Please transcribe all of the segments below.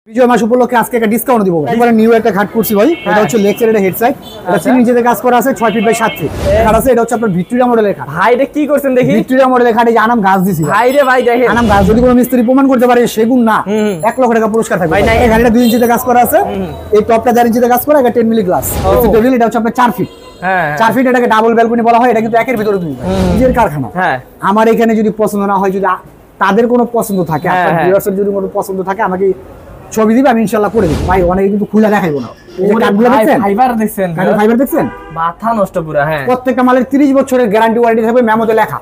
বিজয় মাস উপলক্ষে আজকে একটা ডিসকাউন্ট দিব ভাই। এবারে নিউ একটা ঘাট করছি ভাই। এটা হচ্ছে লেগ সাইড হেড সাইড। এটা তিন ইঞ্চিতে কাজ করা আছে 6 ফিট বাই 7 ফিট। ঘাট আছে এটা হচ্ছে আপনার ভিক্টোরিয়া মডেলের ঘাট। ভাই এটা কি করছেন দেখি? ভিক্টোরিয়া মডেলের ঘাট এই যে আনাম গাছ দিছি ভাই রে ভাই দেখেন। আনাম গাছ যদি কোনো মিস্ত্রি প্রমাণ করতে পারে সেগুন না 1 লক্ষ টাকা পুরস্কার থাকবে। ভাই না এই ঘাটটা 2 ইঞ্চিতে কাজ করা আছে। এই টপটা 4 ইঞ্চিতে কাজ করা, এটা 10 মিলি গ্লাস। টেবিল এটা হচ্ছে আপনার 4 ফিট। হ্যাঁ 4 ফিট, এটাকে ডাবল ব্যালকনি বলা হয়। এটা কিন্তু একের ভিতরে দুই নিজের কারখানা। হ্যাঁ আমার এখানে যদি পছন্দ না হয়, যদি তাদের কোনো পছন্দ থাকে, আপনার ভিউয়ার্সের যদি কোনো পছন্দ থাকে আমাকে ছবি দিবে, আমি ইনশাআল্লাহ করে দেব ভাই। অনেকে কিন্তু খুলে দেখাইবো না। ফাইবার দেখছেন? ফাইবার দেখছেন? মাথা নষ্ট পুরো। হ্যাঁ প্রত্যেকটা মালের 30 বছরের গ্যারান্টি ওয়ারেন্টি থাকবে, মেমোতে লেখা।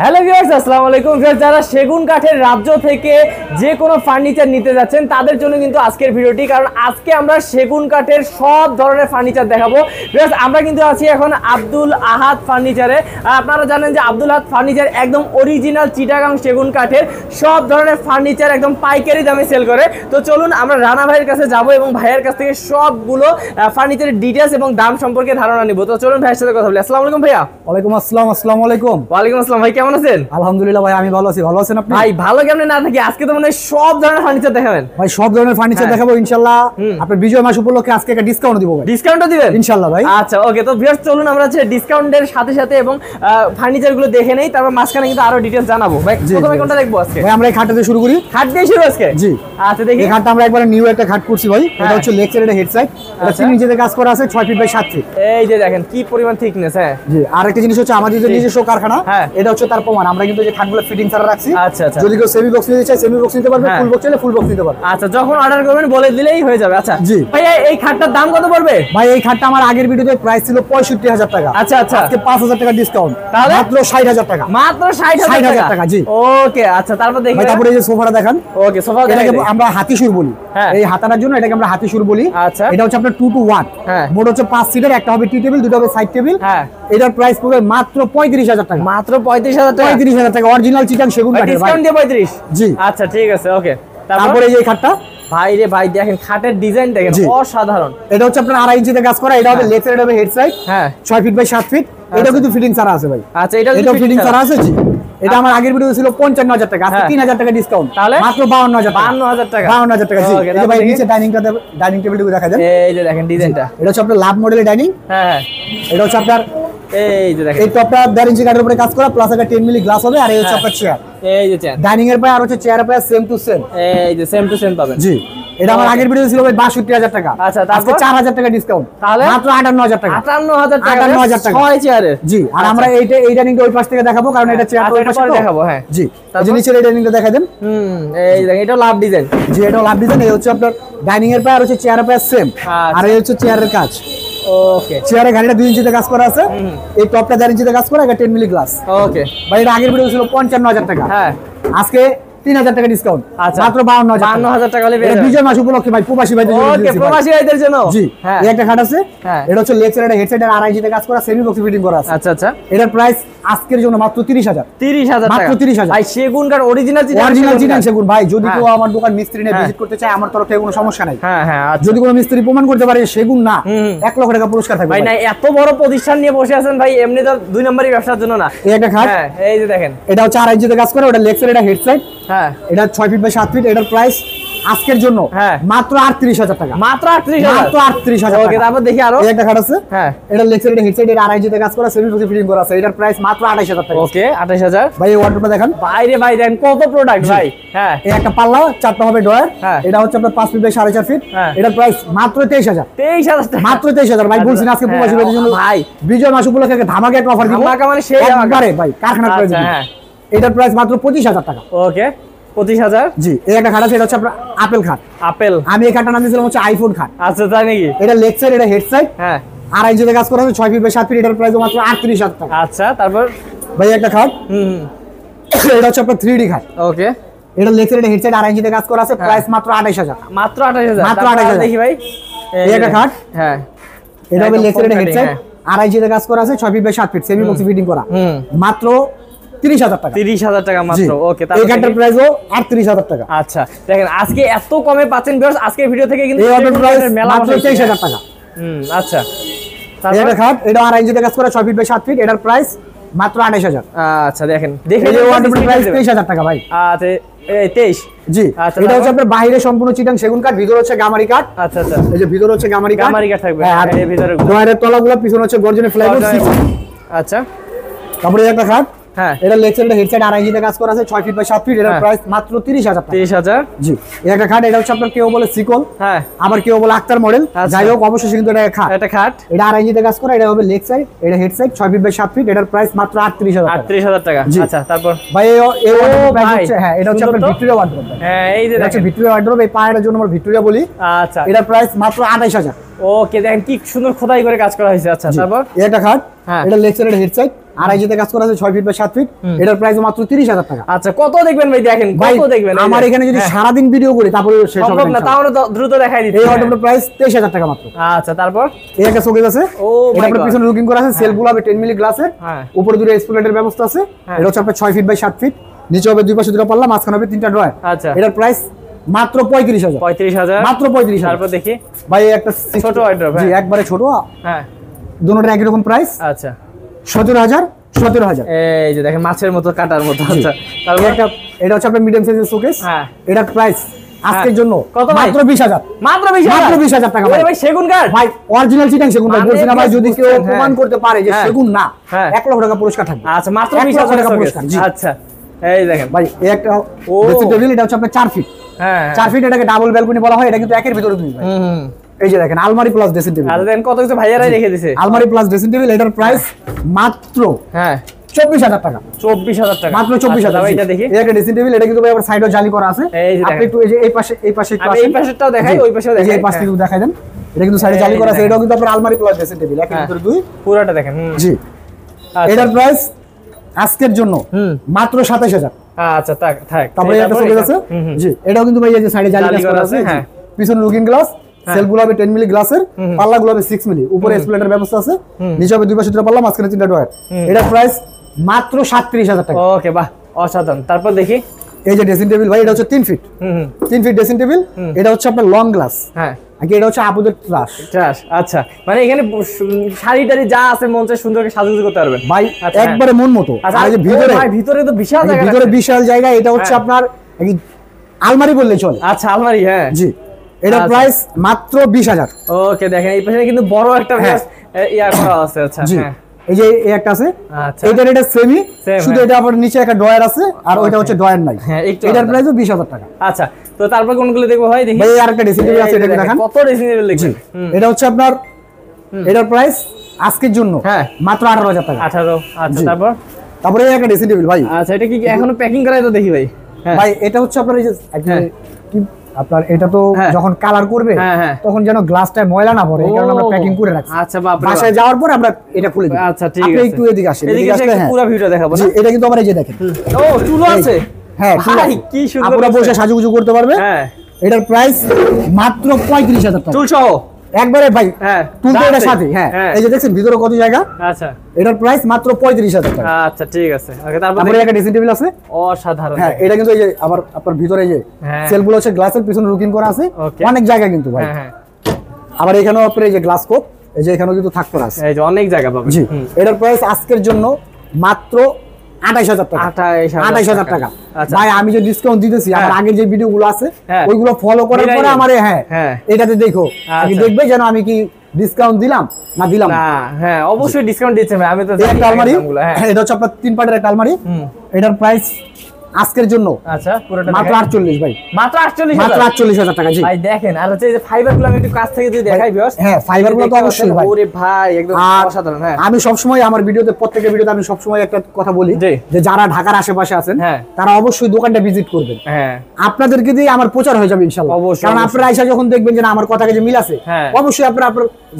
হ্যালো ভিউয়ার্স, আসসালামু আলাইকুম। ভিউয়ার্স, যারা সেগুন কাঠের রাজ্য থেকে যে কোনো ফার্নিচার নিতে যাচ্ছেন তাদের জন্য কিন্তু আজকের ভিডিওটি, কারণ আজকে আমরা সেগুন কাঠের সব ধরনের ফার্নিচার দেখাবো। ভিউয়ার্স, আমরা কিন্তু আছি এখন আব্দুল আহাদ ফার্নিচারে। আপনারা জানেন যে আব্দুল আহাদ ফার্নিচার একদম অরিজিনাল চিটাগাং সেগুন কাঠের সব ধরনের ফার্নিচার একদম পাইকারি দামে সেল করে। তো চলুন আমরা রানা ভাইয়ের কাছে যাব এবং ভাইয়ের কাছ থেকে সবগুলো ফার্নিচারের ডিটেইলস এবং দাম সম্পর্কে ধারণা নিব। তো চলুন ভাইয়ের সাথে কথা বলি। আসসালামু আলাইকুম ভাইয়া। ওয়ালাইকুম আসসালাম। আসসালামু আলাইকুম। ওয়ালাইকুম আসসালাম। ভাই কেমন আছেন? আলহামদুলিল্লাহ ভাই, আমি ভালো আছি। ভালো আছেন আপনি? ভাই ভালো কেমনে না থাকি, আজকে তো মানে সব ধরনের ফার্নিচার দেখাবেন ভাই। সব ধরনের ফার্নিচার দেখাবো ইনশাআল্লাহ। আপনার বিজয় মাস উপলক্ষে আজকে একটা ডিসকাউন্ট দিব ভাই। ডিসকাউন্টও দিবেন ইনশাআল্লাহ ভাই। আচ্ছা ওকে, তো ভিউয়ার্স চলুন আমরা হচ্ছে ডিসকাউন্টের সাথে সাথে এবং ফার্নিচার গুলো দেখে নেই, তারপর মাঝখানে কিন্তু আরো ডিটেইলস জানাবো। ভাই প্রথমে কোনটা দেখবো আজকে? ভাই আমরা এই খাটটা দিয়ে শুরু করি। খাট দিয়ে শুরু আজকে? জি আচ্ছা দেখি। এই খাটটা আমরা একবারে নিউ একটা খাট করছি ভাই। এটা হচ্ছে লেগ সাইড হেড সাইড। এটা 3 ইঞ্চিতে কাজ করা আছে 6 ফিট বাই 7 ফিট। এই যে দেখেন কি পরিমাণ থিকনেস। হ্যাঁ জি। আরেকটা জিনিস হচ্ছে আমাদের যে নিজস্ব কারখানা, এটা হচ্ছে তার প্রমাণ। আমরা কিন্তু যে খাটগুলো ফিটিং ছাড়া রাখছি। আচ্ছা আচ্ছা। যদি কেউ সেমি বক্স নিতে চায় সেমি বক্স নিতে পারবে, ফুল বক্স চাইলে ফুল বক্স নিতে পারবে। আচ্ছা যখন অর্ডার করবেন বলে দিলেই হয়ে যাবে। আচ্ছা জি। ভাই এই খাটটার দাম কত পড়বে? ভাই এই খাটটা আমার আগের ভিডিওতে প্রাইস ছিল 65,000 টাকা। আচ্ছা আচ্ছা। আজকে 5,000 টাকা ডিসকাউন্ট, তাহলে মাত্র 60,000 টাকা। মাত্র 60,000 টাকা। জি ওকে। আচ্ছা তারপর দেখি। তারপরে এই যে সোফাটা দেখান। ওকে সোফা এটাকে আমরা হাতিসুর বলি। এই হাতাটার জন্য এটাকে আমরা হাতিসুর বলি। আচ্ছা এটা হচ্ছে আপনার 2 to 1। মোট হচ্ছে 5 সিটার, একটা হবে টি টেবিল, দুটো হবে সাইড টেবিল। এটার প্রাইস পড়বে মাত্র 35,000 টাকা। মাত্র 35,000 টাকা? 35,000 টাকা অরিজিনাল চিটাং সেগুন কাঠের। ডিসকাউন্ট দিয়ে 35? জি আচ্ছা ঠিক আছে ওকে। তারপরে এই যে খাটটা ভাই রে ভাই দেখেন খাটের ডিজাইন দেখেন অসাধারণ। এটা হচ্ছে আপনার 2.5 ইঞ্চিতে কাজ করা। এটা হবে লেগ সাইড, হবে head side. 6 feet by 7 feet. এটা কিন্তু ফিটিং ছাড়া আছে ভাই। আচ্ছা এটা ফিটিং ছাড়া আছে। জি। এটা আমার আগের ভিডিও ছিল 55,000 টাকা, আজকে 3,000 টাকা ডিসকাউন্ট, তাহলে মাত্র 52,000 টাকা। 52,000 টাকা। 52,000 টাকা। জি। এই যে ভাই নিচে ডাইনিং টেবিলটা দেখা দেন। এই যে দেখেন ডিজাইনটা। এটা হচ্ছে আপনার লাভ মডেলের ডাইনিং। হ্যাঁ এটা হচ্ছে আপনার এই যে দেখেন এই টপটা 1.5 ইঞ্চি কাঠের উপরে কাজ করা, প্লাস একটা 10 মিলি গ্লাস হবে। আর এই হচ্ছে আপনার চেয়ার। এই যে চেয়ার ডাইনিং এর পায়ে আর হচ্ছে চেয়ারের পায়ে সেম টু সেম। এই যে সেম টু সেম পাবেন। জি। এটা আমার আগের ভিডিও ছিল ভাই 62,000 টাকা। আচ্ছা আজকে 4,000 টাকা ডিসকাউন্ট, তাহলে মাত্র 58,000 টাকা। 58,000 টাকা। 58,000 টাকা 6 চেয়ারে। জি। আর আমরা এই ডাইনিংটা ওই পাশ থেকে দেখাবো, কারণ এটা চেয়ার ওই পাশে দেখাবো। হ্যাঁ জি। এই যে নিচের এই ডাইনিংটা দেখা দেন। এই দেখেন এটা লাভ ডিজাইন। জি এটা লাভ ডিজাইন। এই হচ্ছে আপনার ডাইনিং এর পায়ে আর হচ্ছে চেয়ারের পায়ে সেম। আর এই হচ্ছে চেয়ারের কাজ। ওকে। চেয়ারের গাড়িটা 2 ইঞ্চিতে কাজ করা আছে। এই টপটা 4 ইঞ্চিতে কাজ করা, এটা 10 মিলি গ্লাস। ওকে ভাই। এটা আগের ভিডিও ছিল 55,000 টাকা। হ্যাঁ আজকে 3,000 টাকা ডিসকাউন্ট, মাত্র 52,000 টাকা। এটা বিজয় মাস উপলক্ষে ভাই, প্রবাসী ভাইদের জন্য। ওকে প্রবাসী ভাইদের জন্য। জি। এই একটা খাট আছে। এটা হচ্ছে লেগ সাইড হেড সাইড আর 2.5 ইঞ্চিতে কাজ করা, সেমি বক্স ফিটিং করা আছে। আচ্ছা আচ্ছা। এটার প্রাইস আজকের জন্য মাত্র 30,000। 30,000 টাকা মাত্র 30,000। ভাই সেগুন কাঠ অরিজিনাল চিটাং সেগুন ভাই। যদি কেউ আমার দোকান মিস্ত্রি নিয়ে ভিজিট করতে চায়, আমার তরফ থেকে কোনো সমস্যা নাই। হ্যাঁ হ্যাঁ। যদি কোনো মিস্ত্রি প্রমাণ করতে পারে সেগুন না, 1 লক্ষ টাকা পুরস্কার থাকবে। ভাই না এত বড় প্রতিষ্ঠান নিয়ে বসে আছেন ভাই, এমনি তো 2 নম্বরই ব্যবসার জন্য না। এই একটা খাট। এই যে দেখেন এটা হচ্ছে 2.5 ইঞ্চিতে কাজ করা, ওটা লেগ সাইড, এটা হেড সাইড। হ্যাঁ এটা 6 ফিট বাই 7 ফিট। এটার প্রাইস আজকের জন্য মাত্র 38,000 টাকা। মাত্র 38,000। মাত্র 38,000। ওকে তারপর দেখি আরো। এই একটা খাট আছে। হ্যাঁ এটা লেগ সাইড, এটা হেড সাইড, এটা 2.5 ইঞ্চিতে কাজ করা, সেমি বক্স ফিটিং করা আছে। এটার প্রাইস মাত্র 28,000 টাকা। ওকে 28,000। ভাই এই ওয়ার্ডরোবটা দেখেন। বাইরে ভাই দেখেন কত প্রোডাক্ট ভাই। হ্যাঁ এই একটা পাল্লা, 4টা হবে ডয়ার। এটা হচ্ছে আপনার 5 ফিট বাই 4.5 ফিট। এটার প্রাইস মাত্র 23,000। 23,000 টাকা। মাত্র 23,000 ভাই। বলছেন আজকে প্রবাসী ভাইদের জন্য ভাই বিজয় মাস উপলক্ষে একটা ধামাকা একটা অফার দিব। ধামাকা মানে সেই একবারে ভাই কারখানার প্রাইস। হ্যাঁ এটার প্রাইস মাত্র 25,000 টাকা। ওকে 25,000। জি। এই একটা খাট আছে, এটা হচ্ছে আপনার আপেল খাট। আপেল। আমি এই খাটটার নাম দিয়েছিলাম হচ্ছে আইফোন খাট। আচ্ছা তাই নাকি? এটা লেগ সাইড, এটা হেড সাইড। হ্যাঁ 2.5 ইঞ্চিতে কাজ করা আছে, 6 ফিট বাই 7 ফিট। এটার প্রাইস মাত্র 38,000 টাকা। আচ্ছা তারপর ভাই একটা খাট। এটা হচ্ছে আপনার 3D খাট। ওকে। এটা লেগ সাইড, হেড সাইড, 2.5 ইঞ্চিতে কাজ করা আছে, প্রাইস মাত্র 28,000। মাত্র 28,000। মাত্র 28,000। দেখি ভাই এই একটা খাট। হ্যাঁ এটা হবে লেগ সাইড, হেড সাইড, 2.5 ইঞ্চিতে কাজ করা আছে, 6 feet by 7 feet, semi box fitting করা। মাত্র 30,000 টাকা। 30,000 টাকা মাত্র। ওকে তাহলে এই খাটটার প্রাইসও 38,000 টাকা। আচ্ছা দেখেন আজকে এত কমে পাচ্ছেন ভিউয়ার্স। আজকের ভিডিও থেকে কিন্তু এই অর্ডার প্রাইস মাত্র 23,000 টাকা। আচ্ছা। এটা খাট, এটা 2.5 ইঞ্চিতে কাজ করা, 6 ফিট বাই 7 ফিট। এটার প্রাইস মাত্র 28000। আচ্ছা দেখেন, দেখে এই ওয়ার্ডরোবের প্রাইস 23000 টাকা ভাই। আচ্ছা 23। জি, এটা হচ্ছে আপনার বাইরে সম্পূর্ণ চিটাং সেগুন কাঠ, ভিতরে হচ্ছে গামারি কাঠ। আচ্ছা আচ্ছা, এই যে ভিতরে হচ্ছে গামারি কাঠ থাকবে, আর এই ভিতরে ডয়ারের তলাগুলো পিছনে হচ্ছে গর্জনের ফ্লাইবোর্ড। আচ্ছা, তারপরে একটা খাট, হ্যাঁ এটা লেগ সাইডে হেড সাইড আড়াই ইঞ্চিতে কাজ করা আছে, 6 ফিট বাই 7 ফিট। এটার প্রাইস মাত্র 30000 টাকা। 30000। জি, এই একটা খাট, এটা হচ্ছে আপনার কেউ বলে সিকল, হ্যাঁ আবার কেউ বলে আক্তার মডেল। যাই হোক, অবশ্যই কিন্তু এটা খাট, এটা খাট, এটা আড়াই ইঞ্চিতে কাজ করা। এটা হবে লেগ সাইড, এটা head side, 6 feet by 7 feet. এটার প্রাইস মাত্র 38000 টাকা। 38000 টাকা। আচ্ছা, তারপর ভাই এই প্রাইস হচ্ছে, হ্যাঁ এটা হচ্ছে আপনার ভিক্টোরিয়া ওয়ার্ডরোব। হ্যাঁ এই যে দেখেন ভিক্টোরিয়া ওয়ার্ডরোব, এই পায়ের জন্য আমরা ভিক্টোরিয়া বলি। আচ্ছা, এটার প্রাইস মাত্র 28000। ওকে, দেখেন কি সুন্দর খোদাই করে কাজ করা হয়েছে। আচ্ছা, তারপর এই একটা খাট, হ্যাঁ এটা লেগ সাইড, হেড সাইড আড়াই ইঞ্চিতে কাজ করা আছে, 6 ফিট বাই 7 ফিট। এটার প্রাইস মাত্র 30000 টাকা। আচ্ছা, কত দেখবেন ভাই? দেখেন কত দেখবেন। আমার এখানে যদি সারা দিন ভিডিও করি তারপরে শেষ হবে না, তাহলে দ্রুত দেখাই দিচ্ছি। এই ওয়ার্ডরোবের প্রাইস 23000 টাকা মাত্র। আচ্ছা, তারপর এই একটা শোকেস আছে, ও এটা আপনার পিছনে লুকিং করা আছে, সেলফগুলো হবে 10 মিলি গ্লাসের, হ্যাঁ উপরে দুটো স্প্লিটের ব্যবস্থা আছে। এটা হচ্ছে আপনার 6 ফিট বাই 7 ফিট, নিচে হবে দুই পাশে দুটো পাল্লা, মাঝখানে হবে 3টা ড্রয়ার। আচ্ছা, এটার প্রাইস মাত্র 35000। 35000 মাত্র 35000। তারপর দেখি ভাই একটা ছোট ওয়ার্ডরোব, জি একবারে ছোট, হ্যাঁ দুটোর একই রকম প্রাইস। আচ্ছা, 17000। এই যে দেখেন মাছের মতো কাটার মতো। আচ্ছা, তারপর একটা, এটা হচ্ছে আপনার মিডিয়াম সাইজের শোকেস। হ্যাঁ, এটার প্রাইস আজকের জন্য কত? মাত্র 20000। মাত্র 20000 টাকা ভাই। ভাই সেগুন কাঠ, ভাই অরিজিনাল চিটাং সেগুন কাঠ বলছি না ভাই, যদি কেউ হ্যাঁ। প্রমাণ করতে পারে যে সেগুন না, হ্যাঁ 1 লক্ষ টাকা পুরস্কার থাকবে। আচ্ছা, মাত্র 1 লক্ষ 20000 টাকা টাকা পুরস্কার। জি, আচ্ছা, এই দেখেন ভাই এই একটা ও ড্রেসিং টেবিল, এটা হচ্ছে আপনার 4 ফিট। হ্যাঁ 4 ফিট, এটাকে ডাবল ব্যালকনি বলা হয়। এটা কিন্তু একের ভিতরে দুই ভাই। এই যে দেখেন আলমারি প্লাস ড্রেসিং টেবিল। আর দেখেন কত কিছু ভাইয়ারাই রেখে দিয়েছে। আলমারি প্লাস ড্রেসিং টেবিল, এটার প্রাইস মাত্র হ্যাঁ 24000 টাকা। 24000 টাকা মাত্র 24000। এটা দেখি, এই একটা ড্রেসিং টেবিল, এটা কিন্তু ভাই আবার সাইডও জালি করা আছে। এই যে আপনি একটু এই যে এই পাশে একটু আমি এই পাশেরটাও দেখাই, ওই পাশেও দেখাই, এই পাশে একটু দেখাই দেন। এটা কিন্তু সাইডে জালি করা আছে। এটাও কিন্তু আপনার আলমারি প্লাস ড্রেসিং টেবিল, একের ভিতরে দুই, পুরোটা দেখেন। জি, এটার প্রাইস আজকের জন্য মাত্র 27000। আচ্ছা, থাক। তারপরে একটা শোকেস আছে, জি এটাও কিন্তু ভাই এই যে সাইডে জালি করা আছে। হ্যাঁ, পিছনে লুকিং গ্লাস, সেলফগুলো হবে 10 মিলি গ্লাসের, পাল্লাগুলো হবে 6 মিলি, উপরে স্প্লিটার ব্যবস্থা আছে, নিচে হবে দুই পাশে দুটো পাল্লা, মাঝখানে 3টা ড্রয়ার। এটার প্রাইস মাত্র 37000 টাকা। ওকে, বাহ, অসাধারণ। তারপর দেখি এই যে ড্রেসিং টেবিল ভাই, এটা হচ্ছে 3 ফিট। 3 ফিট ড্রেসিং টেবিল, এটা হচ্ছে আপনার লং গ্লাস। হ্যাঁ, আগে এটা হচ্ছে আপুদের ট্রাশ। আচ্ছা, মানে এখানে শাড়ি টাড়ি যা আছে মন চায় সুন্দর করে সাজুগুজু করতে পারবেন ভাই, একবারে মন মতো। আর এই যে ভিতরে, ভাই ভিতরে তো বিশাল জায়গা, ভিতরে বিশাল জায়গা। এটা হচ্ছে আপনার আলমারি বললে চলে। আচ্ছা, আলমারি, হ্যাঁ জি, এটার প্রাইস মাত্র 20000। ওকে, দেখেন এই পাশে কিন্তু বড় একটা ইয়া করা আছে। আচ্ছা, হ্যাঁ এই যে এই একটা আছে, আচ্ছা, এটা সেমি, শুধু এটা আবার নিচে একটা ড্রয়ার আছে, আর ওইটা হচ্ছে ড্রয়ার নাই। হ্যাঁ, এটার প্রাইসও 20000 টাকা। আচ্ছা, তো তারপর কোনগুলো দেখবো ভাই? দেখি ভাই আরেকটা ড্রেসিং টেবিল আছে, এটা দেখেন কত ড্রেসিং টেবিল দেখছেন। এটা হচ্ছে আপনার, এটার প্রাইস আজকের জন্য হ্যাঁ মাত্র 18000 টাকা। 18। আচ্ছা, তারপরে এই একটা ড্রেসিং টেবিল ভাই। আচ্ছা, এটা কি এখনো প্যাকিং করাই তো দেখি ভাই। ভাই এটা হচ্ছে আপনার এই যে আপনার এটা তো যখন কালার করবে তখন যেন গ্লাসটা ময়লা না পড়ে, এই কারণে আমরা প্যাকিং করে রাখছি। আচ্ছা, বাপ রে, বাসায় যাওয়ার পর আমরা এটা খুলে দিই। আচ্ছা, ঠিক আছে, আপনি একটু এদিকে আসেন, এদিকে আসলে পুরো ভিডিও দেখাবো না। এটা কিন্তু আমার এই যে দেখেন, ও চুলো আছে। হ্যাঁ, ভাই কি সুন্দর, আপনারা বসে সাজুগুজু করতে পারবে। হ্যাঁ, এটার প্রাইস মাত্র 35000 টাকা। চুল সহ একবারে ভাই। হ্যাঁ, তুলতে এটার সাথে। হ্যাঁ, এই যে দেখছেন ভিতরে কত জায়গা। আচ্ছা, এটার প্রাইস মাত্র 35000 টাকা। আচ্ছা, ঠিক আছে। ওকে, তারপরে একটা ড্রেসিং টেবিল আছে, অসাধারণ। হ্যাঁ, এটা কিন্তু এই যে আবার আপনার ভিতরে এই যে সেলগুলো হচ্ছে গ্লাসের, পিছনে লুকিং করা আছে, অনেক জায়গা কিন্তু ভাই। হ্যাঁ, আবার এখানেও আপনার এই যে গ্লাস কোপ, এই যে এখানেও কিন্তু থাকতে আছে, এই যে অনেক জায়গা পাবেন। জি, এটার প্রাইস আজকের জন্য মাত্র 28000 টাকা। 28000 টাকা। ভাই আমি যে ডিসকাউন্ট দিতেছি, আমার আগের যে ভিডিওগুলো আছে ওইগুলো ফলো করার পরে আমারে এটাতে দেখো, আগে দেখবে যেন আমি কি ডিসকাউন্ট দিলাম না দিলাম না। হ্যাঁ, অবশ্যই ডিসকাউন্ট দিচ্ছি ভাই, আমি তো জানি। একটা আলমারি, এটা হচ্ছে আপনার 3 পার্টের একটা আলমারি। এটার প্রাইস আজকের জন্য আচ্ছা পুরোটা মাত্র 48 ভাই, মাত্র 48 মাত্র 48000 টাকা। জি ভাই দেখেন, আর হচ্ছে এই যে ফাইবারগুলো আমি একটু কাছ থেকে যদি দেখাই ভিউয়ার্স। হ্যাঁ, ফাইবারগুলো তো অবশ্যই ভাই। ওরে ভাই একদম অসাধারণ। হ্যাঁ, আমি সব সময় আমার ভিডিওতে, প্রত্যেকটা ভিডিওতে আমি সব সময় একটা কথা বলি যে যারা ঢাকার আশেপাশে আছেন তারা অবশ্যই দোকানটা ভিজিট করবেন। হ্যাঁ, আপনাদেরকে দিয়ে আমার প্রচার হয়ে যাবে ইনশাআল্লাহ। কারণ আপনারা আয়সা যখন দেখবেন যে না আমার কথাকে যে মিল আছে, অবশ্যই আপনারা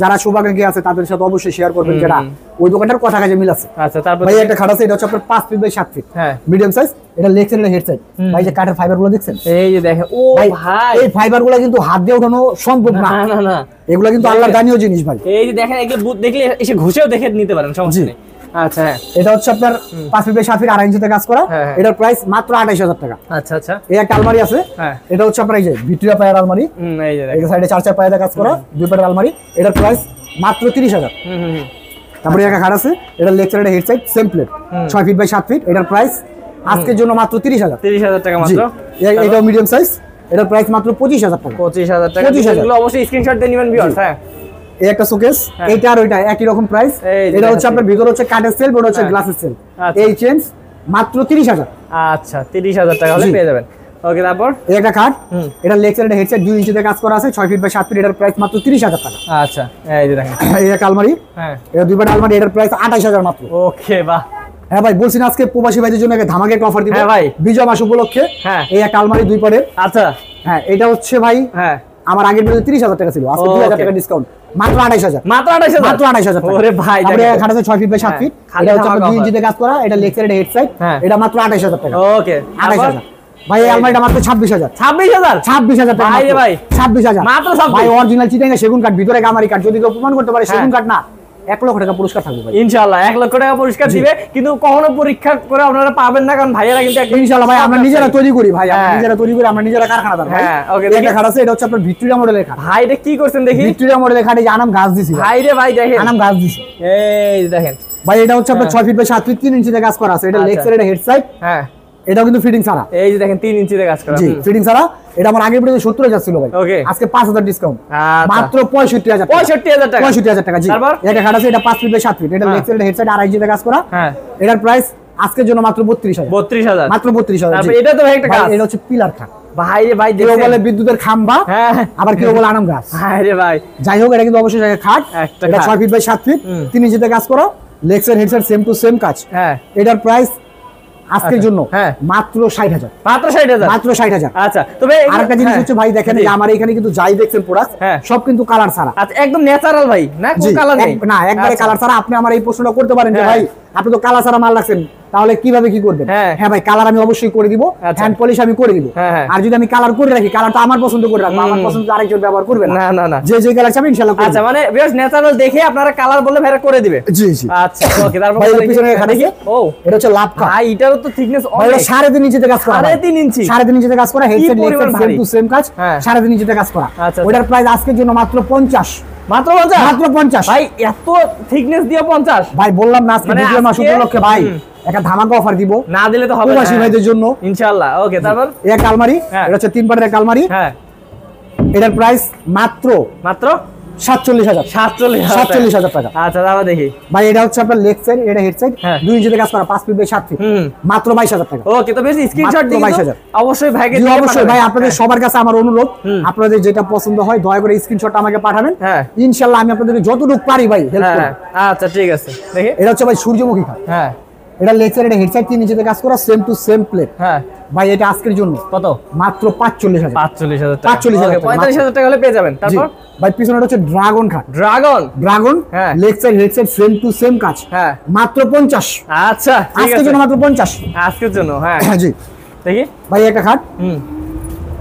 যারা শুভাকাঙ্ক্ষী আছে তাদের সাথে অবশ্যই শেয়ার করবেন যে না ওই দোকানটার কথা কাজে মিল আছে। আচ্ছা, তারপর ভাই একটা খাট আছে, এটা হচ্ছে আপনার 5 feet by 7 feet, medium size. এটা লেগ সাইড, এটা হেড সাইড। ভাই যে কাঠের ফাইবারগুলো দেখছেন, এই যে দেখেন, ও ভাই এই ফাইবারগুলো কিন্তু হাত দিয়ে ওঠানো সম্ভব না। না না, এগুলো কিন্তু আল্লাহর দানীয় জিনিস ভাই। এই যে দেখেন, এগুলো বুট দেখলে এসে ঘুষেও দেখে নিতে পারেন, সমস্যা নেই। আচ্ছা, হ্যাঁ, এটা হচ্ছে আপনার 5 ফিট বাই 7 ফিট, 2.5 ইঞ্চিতে কাজ করা। এটার প্রাইস মাত্র 28000 টাকা। আচ্ছা আচ্ছা, এই একটা আলমারি আছে, এটা হচ্ছে আপনার এই যে ভিক্টোরিয়া পায়ের আলমারি। এই যে সাইডে 4 পায়ে কাজ করা, 2 পায়ের আলমারি। এটার প্রাইস মাত্র 30000। তারপরে একটা খাট আছে, এটা leg side head side same plate 6 feet by 7 feet. এটার প্রাইস আজকের জন্য মাত্র 30,000 টাকা মাত্র। এটাও মিডিয়াম সাইজ, এটার প্রাইস মাত্র 25,000 টাকা। 25,000 টাকা। এগুলো অবশ্যই স্ক্রিনশট দিয়ে নেবেন ভিউয়ার্স। হ্যাঁ, এই একটা শোকেস, এটা আর ওইটা একই রকম প্রাইস। এটা হচ্ছে আপনার ভিতর হচ্ছে কাঠের সেল, বড় হচ্ছে গ্লাসের সেল। এই চেঞ্জ মাত্র 30,000। আচ্ছা, 30,000 টাকা হলে পেয়ে যাবেন। ওকে, তারপর এই একটা খাট, এটা লেগ সাইড হেড সাইড 2 ইঞ্চিতে কাজ করা আছে, 6 ফিট বাই 7 ফিট। এটার প্রাইস মাত্র 30,000 টাকা। আচ্ছা, এই যে দেখেন এই একটা আলমারি, হ্যাঁ, এটা দুই পাট আলমারি, এটার প্রাইস 28,000 মাত্র। ওকে, বাহ। হ্যাঁ ভাই, বলছি না আজকে প্রবাসী ভাইদের জন্য একটা ধামাকের অফার দিব। হ্যাঁ ভাই, বিজয় মাস উপলক্ষে। হ্যাঁ, এই একটা আলমারি দুই পাটের। আচ্ছা, হ্যাঁ, এটা হচ্ছে ভাই, হ্যাঁ, আমার আগের ভিডিওতে 30,000 টাকা ছিল, আজকে 2,000 টাকা ডিসকাউন্ট, মাত্র 28,000। মাত্র 28,000, মাত্র 28,000 টাকা। ওরে ভাই, আমরা খাট আছে 6 ফিট বাই 7 ফিট, এটা হচ্ছে 2 ইঞ্চিতে কাজ করা, এটা লেগ সাইড হেড সাইড, এটা মাত্র 28,000 টাকা। ওকে, 28,000 ভাই। এই আলমারিটা মাত্র 26,000। 26,000 টাকা ভাই রে ভাই, 26,000 মাত্র 26। ভাই, অরিজিনাল চিটাঙ্গা সেগুন কাঠ, ভিতরে গামারি কাঠ, যদি কেউ প্রমাণ করতে পারে সেগুন কাঠ না, 1 লক্ষ টাকা পুরস্কার থাকবে ভাই। ইনশাআল্লাহ 1 লক্ষ টাকা পুরস্কার দিবে, কিন্তু কখনো পরীক্ষা করে আপনারা পাবেন না, কারণ ভাইয়ারা কিন্তু ইনশাআল্লাহ ভাই আমরা নিজেরা তৈরি করি ভাই, আমরা নিজেরা তৈরি করি, আমরা নিজেরা কারখানাদার ভাই। হ্যাঁ, ওকে, এটা খাট আছে, এটা হচ্ছে আপনার ভিক্টোরিয়া মডেলের খাট। ভাই এটা কি করছেন দেখি? ভিক্টোরিয়া মডেলের খাট, এই যে আনাম গাছ দিছি ভাই রে ভাই, দেখেন আনাম গাছ দিছি, এই দেখেন ভাই। এটা হচ্ছে আপনার 6 ফিট বাই 7 ফিট 3 ইঞ্চিতে কাজ করা আছে, এটা লেগ সাইড, এটা হেড সাইড। হ্যাঁ, এটাও কিন্তু ফিটিং ছাড়া। এই যে দেখেন 3 ইঞ্চিতে কাজ করা। জি, ফিটিং ছাড়া। এটা আমার আগের ভিডিওতে 70,000 ছিল ভাই, ওকে, আজকে 5,000 ডিসকাউন্ট, মাত্র 65,000 টাকা। 65,000 টাকা। জি, তারপর এটা খাট আছে, এটা 5 ফিট বাই 7 ফিট, এটা লেগ সাইড হেড সাইড 2.5 ইঞ্চিতে কাজ করা। হ্যাঁ, এটার প্রাইস আজকের জন্য মাত্র 32,000। মাত্র 32,000। তারপর এটা তো ভাই একটা কাজ, এটা হচ্ছে পিলার খাট ভাই রে ভাই, কেউ বলে বিদ্যুতের খাম্বা, হ্যাঁ, আবার কেউ বলে আনাম গাছ। ভাই রে ভাই, যাই হোক, এটা কিন্তু অবশ্যই খাট, এটা 6 ফিট বাই 7 ফিট 3 ইঞ্চিতে কাজ করা, leg side head side same to same কাজ। হ্যাঁ, এটার প্রাইস আজকের জন্য হ্যাঁ মাত্র 60,000। মাত্র 60,000। মাত্র 60,000। আচ্ছা, তবে আরেকটা জিনিস হচ্ছে ভাই, দেখেন আমার এখানে কিন্তু যাই দেখছেন প্রোডাক্ট সব কিন্তু কালার ছাড়া। আচ্ছা, একদম ন্যাচারাল ভাই, না কোন কালার নেই, না একবারে কালার ছাড়া। আপনি আমার এই প্রশ্নটা করতে পারেন যে ভাই আপনি তো কালার ছাড়া মাল রাখছেন, তাহলে কিভাবে কি করবেন? হ্যাঁ ভাই, কালার আমি অবশ্যই করে দিব, হ্যান্ড পলিশ আমি করে দিব। আর যদি আমি কালার করে রাখি, কালারটা আমার পছন্দ করে রাখবো, আমার পছন্দ আরেকজন ব্যবহার করবে না। না না, যে যে কালার চাবেন ইনশাআল্লাহ। আচ্ছা, মানে বেশ ন্যাচারাল দেখে আপনারা কালার বলে ভাইরা করে দিবে। জি জি। আচ্ছা, ওকে, তারপর ভাই পিছনে দেখি, ও এটা হচ্ছে লাভ কাট। ভাই এটারও তো থিকনেস অনেক, 3.5 ইঞ্চিতে কাজ করা। 3.5 ইঞ্চি, 3.5 ইঞ্চিতে কাজ করা, headset leg side same to same কাজ, 3.5 ইঞ্চিতে কাজ করা। ওটার প্রাইস আজকের জন্য মাত্র 50। মাত্র 50? মাত্র 50 ভাই, এত থিকনেস দিয়ে 50? ভাই বললাম না আজকে বিজয় মাস উপলক্ষে ভাই একটা ধামাকা অফার দিব, না দিলে তো হবে না প্রবাসী ভাইদের জন্য ইনশাআল্লাহ। ওকে, তারপর এই একটা আলমারি, এটা হচ্ছে 3 পাটের একটা আলমারি। হ্যাঁ, এটার প্রাইস মাত্র 47,000। 47,000 টাকা। আচ্ছা, দাঁড়া দেখি ভাই, এটা হচ্ছে আপনার লেগ সাইড, এটা হেড সাইড 2 ইঞ্চিতে কাজ করা, 5 ফিট বাই 7 ফিট, মাত্র 22,000 টাকা। ওকে, তো বেশি স্ক্রিনশট দিন, 22,000 অবশ্যই ভাইকে দিতে পারবেন। অবশ্যই ভাই, আপনাদের সবার কাছে আমার অনুরোধ, আপনাদের যেটা পছন্দ হয় দয়া করে স্ক্রিনশটটা আমাকে পাঠাবেন, ইনশাআল্লাহ আমি আপনাদেরকে যতটুকু পারি ভাই হেল্প করব। আচ্ছা, ঠিক আছে, দেখি। এটা হচ্ছে ভাই সূর্যমুখী খাট। হ্যাঁ, এটা লেগ সাইড, এটা হেড সাইড 3 ইঞ্চিতে কাজ করা, সেম টু সেম প্লেট। হ্যাঁ ভাই, এটা আজকের জন্য কত? মাত্র 45,000। 45,000 টাকা। 45,000 টাকা হলে পেয়ে যাবেন। তারপর ভাই পিছনে হচ্ছে ড্রাগন খাট। ড্রাগন, হ্যাঁ, leg side head side same to same কাজ। হ্যাঁ, মাত্র 50। আচ্ছা, আজকের জন্য মাত্র 50। আজকের জন্য, হ্যাঁ জি। দেখি ভাই, একটা খাট,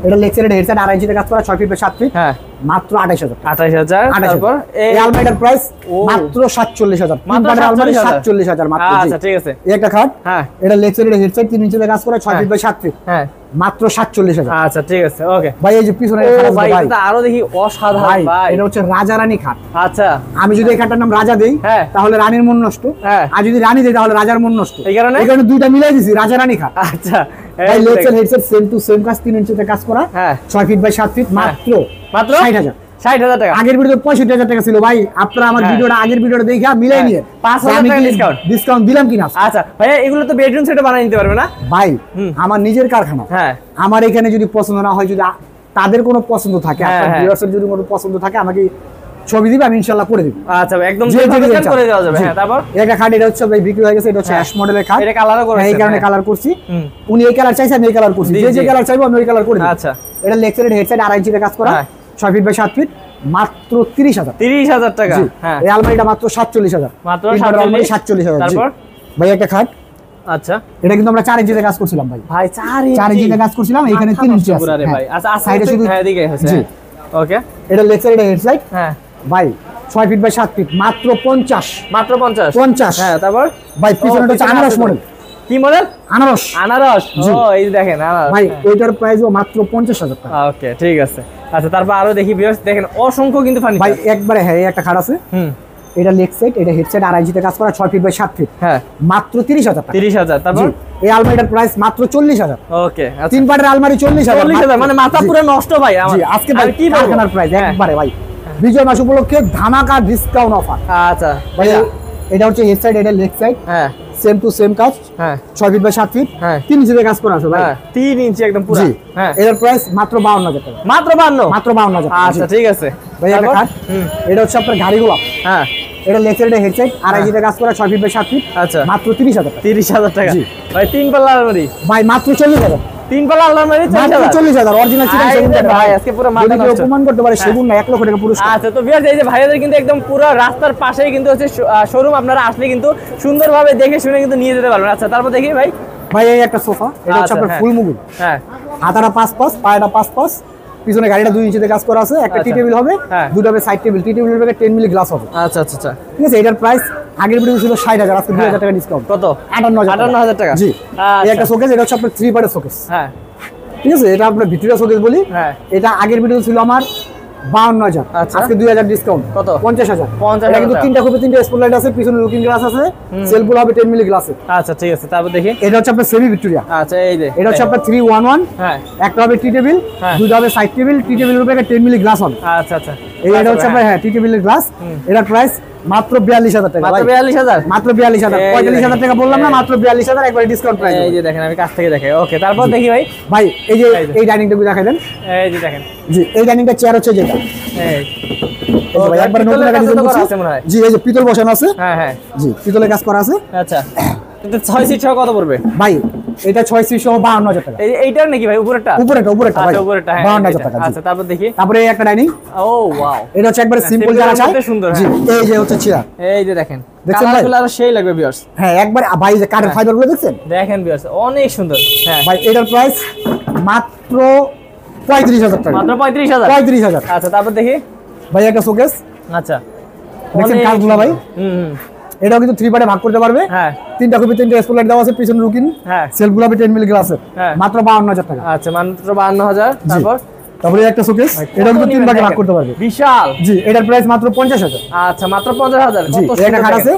এটা লেগ সাইড হেড সাইড 2.5 ইঞ্চিতে কাজ করা, 6 ফিট বাই 7 ফিট। হ্যাঁ, মাত্র 28,000। 28,000। তারপর এই আলমারিটার প্রাইস মাত্র 47,000। মাত্র আলমারি 47,000 মাত্র। আচ্ছা, ঠিক আছে। এই একটা খাট, হ্যাঁ, এটা লেগ সাইড হেড সাইড 3 ইঞ্চিতে কাজ করা, 6 ফিট বাই 7 ফিট। হ্যাঁ, মাত্র 47,000। আচ্ছা, ঠিক আছে। ওকে ভাই, এই যে পিছনে খাট ভাই, এটা আরো দেখি অসাধারণ ভাই। এটা হচ্ছে রাজা রানী খাট। আচ্ছা, আমি যদি এই খাটটার নাম রাজা দেই তাহলে রানীর মন নষ্ট, আর যদি রানী দেই তাহলে রাজার মন নষ্ট। এই কারণে দুইটা মিলাই দিছি, রাজা রানী খাট। আচ্ছা, ভাই, leg side head side same to same কাজ, 3 ইঞ্চিতে কাজ করা, 6 ফিট বাই 7 ফিট, মাত্র 60,000 টাকা। আগের ভিডিওতে 65,000 টাকা ছিল ভাই, আপনারা আমার ভিডিওটা আগের ভিডিওটা দেখে মিলাই নিয়ে 5,000 টাকা ডিসকাউন্ট দিলাম কিনা। আচ্ছা ভাই, এগুলো তো বেডরুম সেটে বানিয়ে নিতে পারবে না ভাই? আমার নিজের কারখানা। হ্যাঁ, আমার এখানে যদি পছন্দ না হয়, যদি তাদের কোনো পছন্দ থাকে, আপনার ভিউয়ার্সের যদি কোনো পছন্দ থাকে, আমাকে ছবি দিবে, আমি ইনশাআল্লাহ করে দিব। আচ্ছা, একদম করে দেওয়া যাবে। হ্যাঁ, তারপর এটা খাট, এটা হচ্ছে ভাই বিক্রি হয়ে গেছে, এটা হচ্ছে অ্যাশ মডেলের খাট। এটা কালারও করে, এই কারণে কালার করছি। উনি এই কালার চাইছে, আমি এই কালার করছি, যে কালার চাইবো আমি ওই কালার করে দিই। আচ্ছা, এটা লেগ সাইড হেড সাইড 2.5 ইঞ্চিতে কাজ করা, 6 ফিট বাই 7 ফিট, মাত্র 30,000 টাকা। হ্যাঁ, এই আলমারিটা মাত্র 47,000। মাত্র 47,000। তারপর ভাই, একটা খাট। আচ্ছা, এটা কিন্তু আমরা 4 ইঞ্চিতে কাজ করছিলাম ভাই। ভাই 4 ইঞ্চিতে কাজ করছিলাম, এখানে 3 ইঞ্চি আছে ভাই। আচ্ছা, সাইডে শুধু এদিকে আছে। ওকে, এটা লেগ সাইড, এটা হেড সাইড। হ্যাঁ ভাই, 6 ফিট বাই 7 ফিট, মাত্র 50। মাত্র 50। হ্যাঁ, তারপর ভাই পিছনে হচ্ছে আনারস মডেল। কি মডেল? আনারস। ও, এই দেখেন আনারস ভাই, এটার প্রাইসও মাত্র 50,000 টাকা। ওকে, ঠিক আছে। আচ্ছা, তারপর আরো দেখি ভিউয়ার্স, দেখেন অসংখ্য কিন্তু ফার্নিচার ভাই একবারে। হ্যাঁ, একটা খাট আছে, এটা লেগ সাইড, এটা হেড সাইড, আড়াই ইঞ্চিতে কাজ করা, 6 ফিট বাই 7 ফিট। হ্যাঁ, মাত্র 30,000 টাকা। 30,000। তারপর এই আলমারিটার প্রাইস মাত্র 40,000। ওকে, আচ্ছা। 3 পাটের আলমারি 40,000। মানে মাথা পুরো নষ্ট ভাই আমার। আজকে ভাই কি কারখানার প্রাইস একবারে ভাই, বিজয় মাস উপলক্ষে ধামাকা ডিসকাউন্ট অফার। আচ্ছা ভাই এটা হচ্ছে হেড সাইড, এটা লেগ সাইড। হ্যাঁ, সেম টু সেম কাজ। হ্যাঁ, 6 ফিট বাই 7 ফিট। হ্যাঁ, 3 ইঞ্চিতে কাজ করা আছে ভাই। 3 ইঞ্চি একদম পুরো। হ্যাঁ, এর প্রাইস মাত্র 52,000 টাকা। মাত্র 52? মাত্র 52,000। আচ্ছা, ঠিক আছে ভাই একটা খাট, এটা হচ্ছে আপনার গাড়ি গোলাপ। হ্যাঁ, এটা লেগ সাইড, এটা হেড সাইড, আড়াই ইঞ্চিতে কাজ করা, 6 ফিট বাই 7 ফিট। আচ্ছা, মাত্র 30,000 টাকা। 30,000 টাকা। জি ভাই 3 পাল্লা আলমারি ভাই মাত্র 40,000। 3 পাল্লা আলমারি 40,000 অরিজিনাল চিকেন সেগুন কাঠ ভাই। আজকে পুরো মাথা নষ্ট। অপমান করতে পারে সেগুন না, 1 লক্ষ টাকা পুরস্কার। আচ্ছা, তো ভিউয়ার্স এই যে ভাইয়াদের কিন্তু একদম পুরো রাস্তার পাশেই কিন্তু হচ্ছে শোরুম, আপনারা আসলে কিন্তু সুন্দরভাবে দেখে শুনে কিন্তু নিয়ে যেতে পারবেন। আচ্ছা, তারপর দেখি ভাই। ভাই এই একটা সোফা, এটা হচ্ছে আপনার ফুল মুগুল। হ্যাঁ, হাতাটা 5 পায়টা 5, পিছনে গাড়িটা 2 ইঞ্চিতে কাজ করা আছে। একটা টি টেবিল হবে, দুটো হবে সাইড টেবিল। টি টেবিলের ব্যাগে 10 মিলি গ্লাস হবে। আচ্ছা আচ্ছা আচ্ছা, ঠিক আছে। এটার প্রাইস আগের ভিডিও ছিল 60,000, আজকে 2,000 টাকা ডিসকাউন্ট। কত? 58,000 টাকা। জি, এই একটা শোকেস, এটা হচ্ছে আপনার 3 পার্টের শোকেস। হ্যাঁ, ঠিক আছে। এটা আপনার ভিক্টোরিয়া শোকেস বলি। হ্যাঁ, এটা আগের ভিডিও ছিল আমার 52,000, আজকে 2,000 ডিসকাউন্ট। কত? 50,000। 50,000 এটা কিন্তু তিনটা কপি, তিনটা স্পটলাইট আছে, পিছনে লুকিং গ্লাস আছে, সেলফগুলো হবে 10 মিলি গ্লাসে। আচ্ছা, ঠিক আছে। তারপর দেখি। এটা হচ্ছে আপনার সেমি ভিক্টোরিয়া। আচ্ছা, এই যে এটা হচ্ছে আপনার 311। হ্যাঁ, একটা হবে টি টেবিল, দুটো হবে সাইড টেবিল। টি টেবিলের উপরে 10 মিলি গ্লাস হবে। আচ্ছা আচ্ছা, এটা হচ্ছে আপনার টি টেবিলের গ্লাস। এটার প্রাইস মাত্র 42,000 টাকা। মাত্র 42,000? মাত্র 42,000। 45,000 টাকা বললাম না, মাত্র 42,000 একবারে ডিসকাউন্ট প্রাইস। এই যে দেখেন, আমি কাছ থেকে দেখাই। ওকে, তারপর দেখি ভাই। ভাই এই যে এই ডাইনিং টেবিল দেখাই দেন। এই যে দেখেন। জি, এই ডাইনিংটা চেয়ার হচ্ছে যেটা। এই ভাই একবার নতুন একটা ডিজাইন আছে মনে হয়। জি, এই যে পিতল বসানো আছে। হ্যাঁ হ্যাঁ, জি, পিতলের কাজ করা আছে। আচ্ছা, কিন্তু 6 সিট সহ কত পড়বে ভাই? এটা 6 সিট সহ 52,000 টাকা। এইটার নাকি ভাই? উপরেরটা? উপরেরটা ভাই। আচ্ছা, উপরেরটা। হ্যাঁ, 52,000 টাকা। আচ্ছা, তারপর দেখি। তারপরে একটা ডাইনিং। ও ওয়াও, এটা হচ্ছে একবারে সিম্পল যারা চায়। সুন্দর। জি, এই যে হচ্ছে চেয়ার। এই যে দেখেন, দেখছেন ভাই? কালারগুলো আরো সেই লাগবে ভিউয়ার্স। হ্যাঁ, একবারে ভাই যে কাঠের ফাইবারগুলো দেখছেন? দেখেন ভিউয়ার্স, অনেক সুন্দর। হ্যাঁ ভাই এটার প্রাইস মাত্র 35,000 টাকা। মাত্র 35,000? 35,000। আচ্ছা, তারপর দেখি ভাই একটা শোকেস। আচ্ছা, দেখছেন কাঠগুলো ভাই? এটাও কিন্তু 3 পার্টে ভাগ করতে পারবে। হ্যাঁ, তিনটা কপি, তিনটা স্পটলাইট দেওয়া আছে, পিছনে লুকিং। হ্যাঁ, সেলফগুলো হবে 10 মিলি গ্লাসের। মাত্র 52,000 টাকা। আচ্ছা, মাত্র 52,000। তারপরে একটা শোকেস, এটা কিন্তু 3 ভাগে ভাগ করতে পারবে। বিশাল। জি, এটার প্রাইস মাত্র 50,000। আচ্ছা, মাত্র 50,000। জি, একটা খাট আছে,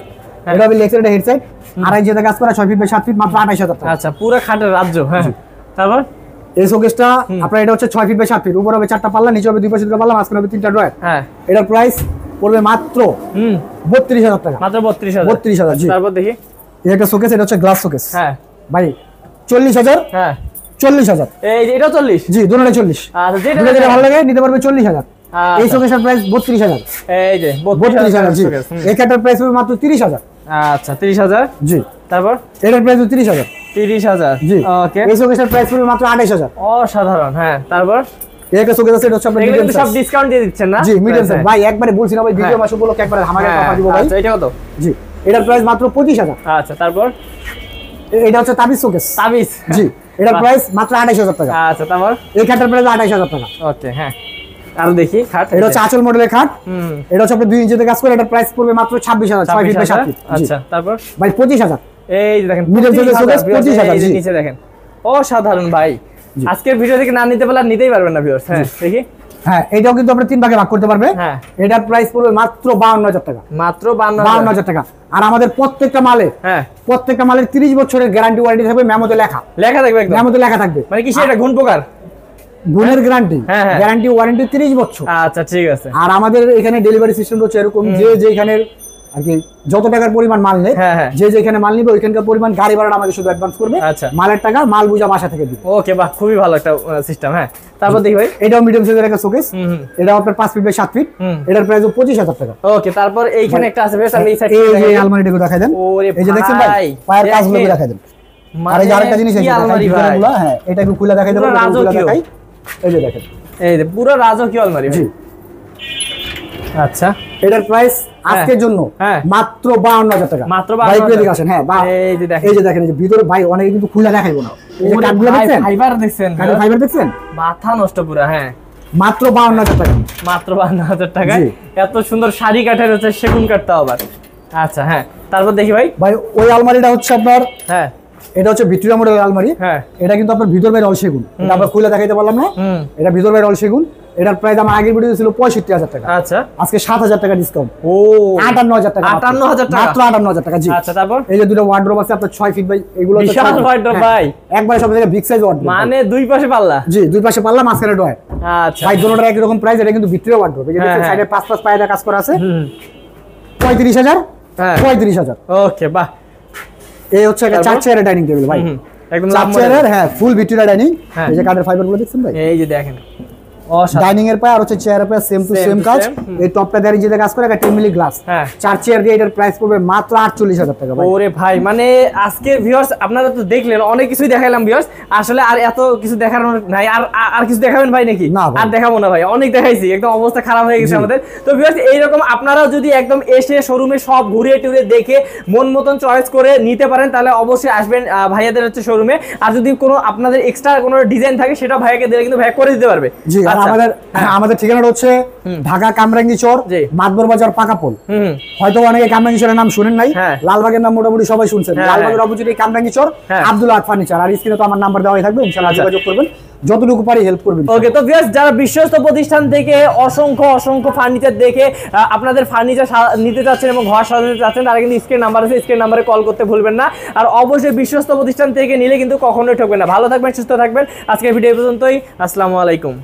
এটা হবে লেগ সাইড, হেড সাইড, আড়াই ইঞ্চিতে কাজ করা, 6 ফিট বাই 7 ফিট, মাত্র 28,000 টাকা। আচ্ছা, পুরো খাটের রাজ্য। হ্যাঁ, তারপর এই শোকেসটা আপনার, এটা হচ্ছে 6 ফিট বাই 7 ফিট, উপর হবে 4টা পাল্লা, নিচে হবে 2 পাশে 2টা পাল্লা, মাঝখানে হবে 3টা ড্রয়ার। হ্যাঁ, এটার প্রাইস পড়বে মাত্র 32,000 টাকা। মাত্র 32,000? 32,000। জি, তারপর দেখি। এই একটা শোকেস, এটা হচ্ছে গ্লাস শোকেস। হ্যাঁ ভাই 40,000। হ্যাঁ, 40,000। এই যে এটা 40? জি, দুটোটাই 40। আচ্ছা, যেটা ভালো লাগে নিতে পারবে 40,000। এই শোকেসের প্রাইস 32,000। এই যে 32,000। জি, এই খাটের প্রাইস হবে মাত্র 30,000। আচ্ছা, 30,000। জি, তারপর এটার প্রাইস 30,000। 30,000। জি, ওকে, এই শোকেসের প্রাইস হবে মাত্র 28,000। অসাধারণ। হ্যাঁ, তারপর এই একটা শোকেস আছে, এটা হচ্ছে আপনার মিডিয়াম এগুলো সব ডিসকাউন্ট দিয়ে দিচ্ছেন না? জি, মিডিয়াম সাইজ। ভাই একবারে বলছি না ভাই, ভিডিও মাস উপলক্ষে একবারে ধামাকা অফার দিব ভাই। আচ্ছা, এটা কত? জি, এটার প্রাইস মাত্র 25,000। আচ্ছা, তারপর এটা হচ্ছে তাবিজ শোকেস। তাবিজ? জি, এটার প্রাইস মাত্র 28,000 টাকা। আচ্ছা, তারপর এই খাটের প্রাইস 28,000 টাকা। ওকে, হ্যাঁ, আরো দেখি খাট। এটা হচ্ছে আঁচল মডেলের খাট। এটা হচ্ছে আপনার 2 ইঞ্চিতে কাজ করে, এটার প্রাইস পড়বে মাত্র 26,000, 6 ফিট বাই 7 ফিট। আচ্ছা, তারপর ভাই 25,000। এই যে দেখেন, মিডিয়াম সাইজের শোকেস 25,000। এই যে নিচে দেখেন, অসাধারণ ভাই। আজকের ভিডিও থেকে না নিতে পারলে আর নিতেই পারবেন না ভিউয়ার্স। হ্যাঁ, দেখি। হ্যাঁ, এটাও কিন্তু আপনি 3 ভাগে ভাগ করতে পারবে। হ্যাঁ, এটার প্রাইস পড়বে মাত্র 52,000 টাকা। মাত্র 52,000 টাকা। আর আমাদের প্রত্যেকটা মালের 30 বছরের গ্যারান্টি ওয়ারেন্টি থাকবে, মেমোতে লেখা থাকবে, একদম মেমোতে লেখা থাকবে। মানে কি সেটা গুণ প্রকার গুণের গ্যারান্টি, গ্যারান্টি ওয়ারেন্টি 30 বছর। আচ্ছা, ঠিক আছে। আর আমাদের এখানে ডেলিভারি সিস্টেম হচ্ছে এরকম, যে যেখানে আর কি যত টাকার পরিমাণ মাল নেই, যে যেখানে মাল নিবে ওইখানকার পরিমাণ গাড়ি ভাড়া আমাকে শুধু অ্যাডভান্স করবে। আচ্ছা, মালের টাকা মাল বুঝা বাসা থেকে দিবে। ওকে, বাহ, খুবই ভালো একটা সিস্টেম। হ্যাঁ, তারপর দেখি ভাই। এটাও মিডিয়াম সাইজের একটা শোকেস। এটা আপনার 5 ফিট বাই 7 ফিট। এটার প্রাইস 25,000 টাকা। ওকে, তারপর এইখানে একটা আছে বেশ, আমি এই সাইড এই যে আলমারিটাকে দেখাই দেন। এই যে দেখছেন ভাই, পায়ের কাজগুলো দেখাই দেন। আর এই যে আরেকটা জিনিস আছে, আলমারি ভাই। হ্যাঁ, এটা একটু খুলে দেখাই দেব। দেখাই, এই যে দেখেন, এই যে পুরো রাজকীয় আলমারি। জি, আচ্ছা, এটার প্রাইস আজকের জন্য মাত্র 52,000 টাকা। মাত্র 52,000 টাকা আছেন। হ্যাঁ, এই যে দেখেন, এই যে দেখেন, এই যে ভিতরে ভাই অনেকে কিন্তু খুলে দেখাইবো না। এই যে কাঠগুলো দেখছেন, ফাইবার দেখছেন, কাঠের ফাইবার দেখছেন, মাথা নষ্ট পুরো। হ্যাঁ, মাত্র 52,000 টাকা। মাত্র 52,000 টাকা। এত সুন্দর শাড়ি কাঠের হচ্ছে, সেগুন কাঠটা আবার। আচ্ছা, হ্যাঁ, তারপর দেখি ভাই। ভাই ওই আলমারিটা হচ্ছে আপনার, এটা হচ্ছে ভিক্টোরিয়া মডেলের আলমারি। এটা কিন্তু আপনার ভিতর বাইরে অল সেগুন। এটা আমরা খুলে দেখাইতে পারলাম না। এটা ভিতর বাইরে অল সেগুন। এটার প্রাইস আমার আগের ভিডিও ছিল 65,000 টাকা। আচ্ছা, আজকে 7,000 টাকা ডিসকাউন্ট। ও 58,000 টাকা, 58,000 টাকা, মাত্র 58,000 টাকা। জি আচ্ছা, তারপর এই যে দুটো ওয়ার্ডরোব আছে আপনার 6 ফিট বাই, এগুলো তো বিশাল ওয়ার্ডরোব ভাই, একবারে সব থেকে বিগ সাইজ ওয়ার্ডরোব, মানে দুই পাশে পাল্লা। জি, দুই পাশে পাল্লা, মাঝখানে ডয়ার। আচ্ছা ভাই দুটোটার একই রকম প্রাইস। এটা কিন্তু ভিতরে ওয়ার্ডরোব, এই যে দেখেন সাইডে 5 পায়দা কাজ করা আছে। 35,000, 35,000। ওকে, বাহ। এই হচ্ছে একটা 4 চেয়ারের ডাইনিং টেবিল ভাই, একদম 4 চেয়ারের, হ্যাঁ ফুল ভিক্টোরিয়া ডাইনিং। এই যে কাঠের ফাইবার গুলো দেখছেন ভাই, এই যে দেখেন ডাইনিং এর পায় আর হচ্ছে চেয়ারের পায় সেম টু সেম কাজ। এই টপটা দিয়ে যেটা কাজ করে, একটা 10 মিলি গ্লাস। 4 চেয়ার দিয়ে এটার প্রাইস পড়বে মাত্র 48,000 টাকা ভাই। ওরে ভাই, মানে আজকে ভিউয়ার্স আপনারা তো দেখলেন, অনেক কিছুই দেখাইলাম ভিউয়ার্স, আসলে আর এত কিছু দেখানোর নাই। আর কিছু দেখাবেন ভাই নাকি? আর দেখাবো না ভাই, অনেক দেখাইছি, একদম অবস্থা খারাপ হয়ে গেছে আমাদের। তো ভিউয়ার্স এইরকম আপনারাও যদি একদম এসে শোরুমে সব ঘুরে টুরে দেখে মন মতন চয়েস করে নিতে পারেন, তাহলে অবশ্যই আসবেন ভাইয়াদের হচ্ছে শোরুমে। আর যদি কোনো আপনাদের এক্সট্রা কোনো ডিজাইন থাকে, সেটা ভাইয়াকে দিলে কিন্তু ভাইয়া করে দিতে পারবে। জি, আর আমাদের ঠিকানাটা হচ্ছে ঢাকা কামরাঙ্গি চর, মাতবর বাজার, পাকাপোল। হয়তো অনেকে কামরাঙ্গি চরের নাম শুনেন নাই, লালবাগের নাম মোটামুটি সবাই শুনছেন। লালবাগের অপোজিটে কামরাঙ্গি চর, আব্দুল আহাদ ফার্নিচার। আর স্ক্রিনে তো আমার নাম্বার দেওয়াই থাকবে, ইনশাআল্লাহ যোগাযোগ করবেন, যতটুকু পারি হেল্প করবেন। ওকে, তো ভিউয়ার্স যারা বিশ্বস্ত প্রতিষ্ঠান থেকে অসংখ্য ফার্নিচার দেখে আপনাদের ফার্নিচার নিতে চাচ্ছেন এবং ঘর সাজাতে চাচ্ছেন, তারা কিন্তু স্ক্রিন নাম্বার আছে, স্ক্রিন নাম্বারে কল করতে ভুলবেন না। আর অবশ্যই বিশ্বস্ত প্রতিষ্ঠান থেকে নিলে কিন্তু কখনোই ঠকবেন না। ভালো থাকবেন, সুস্থ থাকবেন। আজকের ভিডিও পর্যন্তই। আসসালামু আলাইকুম।